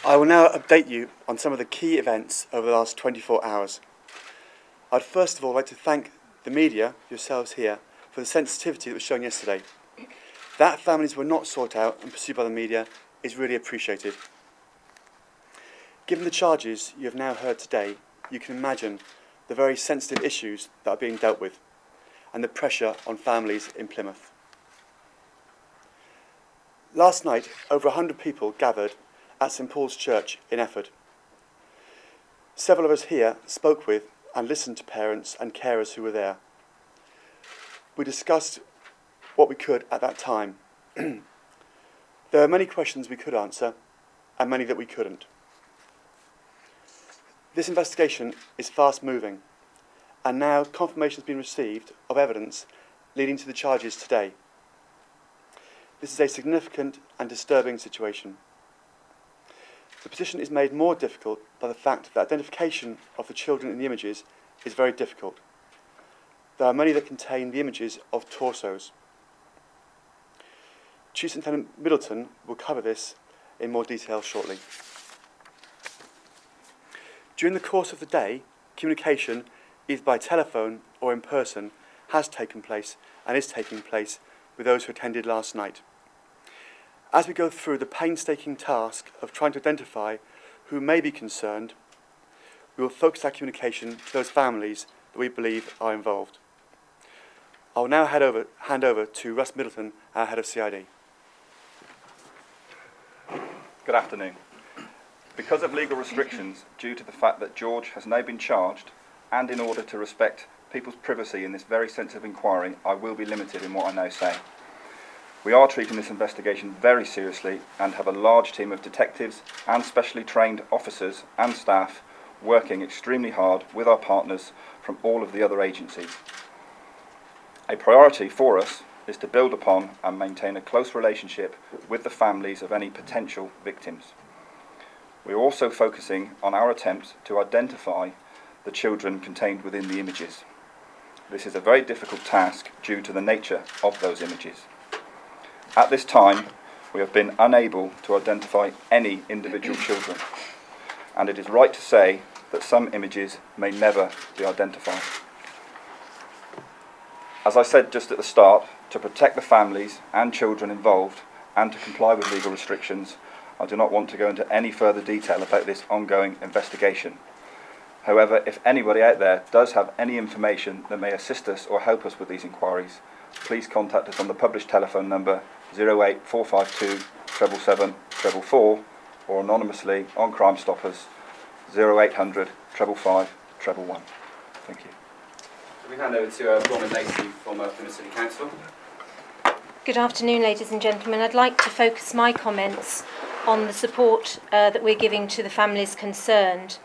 I will now update you on some of the key events over the last 24 hours. I'd first of all like to thank the media, yourselves here, for the sensitivity that was shown yesterday. That families were not sought out and pursued by the media is really appreciated. Given the charges you have now heard today, you can imagine the very sensitive issues that are being dealt with and the pressure on families in Plymouth. Last night, over 100 people gathered at St Paul's Church in Efford. Several of us here spoke with and listened to parents and carers who were there. We discussed what we could at that time. There are many questions we could answer and many that we couldn't. This investigation is fast moving, and now confirmation has been received of evidence leading to the charges today. This is a significant and disturbing situation. The position is made more difficult by the fact that identification of the children in the images is very difficult. There are many that contain the images of torsos. Chief Superintendent Middleton will cover this in more detail shortly. During the course of the day, communication, either by telephone or in person, has taken place and is taking place with those who attended last night. As we go through the painstaking task of trying to identify who may be concerned, we will focus our communication to those families that we believe are involved. I will now hand over to Russ Middleton, our Head of CID. Good afternoon. Because of legal restrictions due to the fact that George has now been charged, and in order to respect people's privacy in this very sensitive inquiry, I will be limited in what I now say. We are treating this investigation very seriously and have a large team of detectives and specially trained officers and staff working extremely hard with our partners from all of the other agencies. A priority for us is to build upon and maintain a close relationship with the families of any potential victims. We are also focusing on our attempts to identify the children contained within the images. This is a very difficult task due to the nature of those images. At this time, we have been unable to identify any individual children, and it is right to say that some images may never be identified. As I said just at the start, to protect the families and children involved and to comply with legal restrictions, I do not want to go into any further detail about this ongoing investigation. However, if anybody out there does have any information that may assist us or help us with these inquiries, please contact us on the published telephone number 08452 777 444 or anonymously on Crime Stoppers 0800 555 111. Thank you. We hand over to Bronwyn Lacey from Plymouth City Council. Good afternoon, ladies and gentlemen. I'd like to focus my comments on the support that we're giving to the families concerned.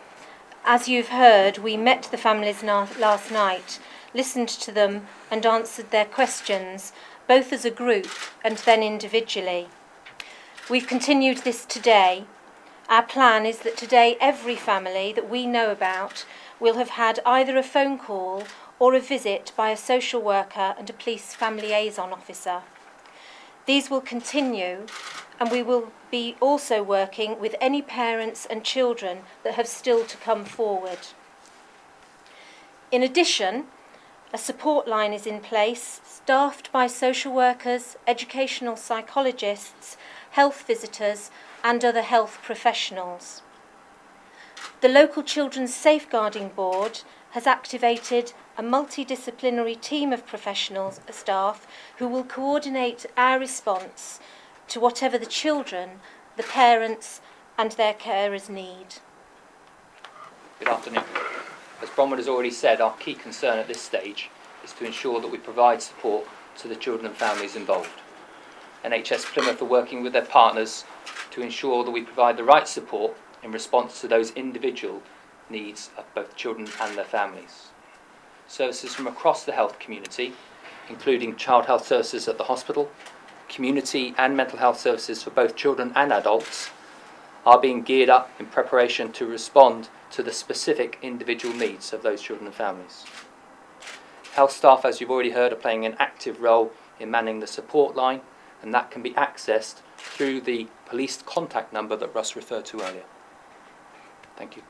As you've heard, we met the families last night, listened to them and answered their questions, both as a group and then individually. We've continued this today. Our plan is that today every family that we know about will have had either a phone call or a visit by a social worker and a police family liaison officer. These will continue, and we will be also working with any parents and children that have still to come forward. In addition, a support line is in place, staffed by social workers, educational psychologists, health visitors and other health professionals. The local Children's Safeguarding Board has activated a multidisciplinary team of professionals, staff, who will coordinate our response to whatever the children, the parents and their carers need. Good afternoon. As Bronwyn has already said, our key concern at this stage is to ensure that we provide support to the children and families involved. NHS Plymouth are working with their partners to ensure that we provide the right support in response to those individual needs of both children and their families. Services from across the health community, including child health services at the hospital, community and mental health services for both children and adults, are being geared up in preparation to respond to the specific individual needs of those children and families. Health staff, as you've already heard, are playing an active role in manning the support line, and that can be accessed through the police contact number that Russ referred to earlier. Thank you.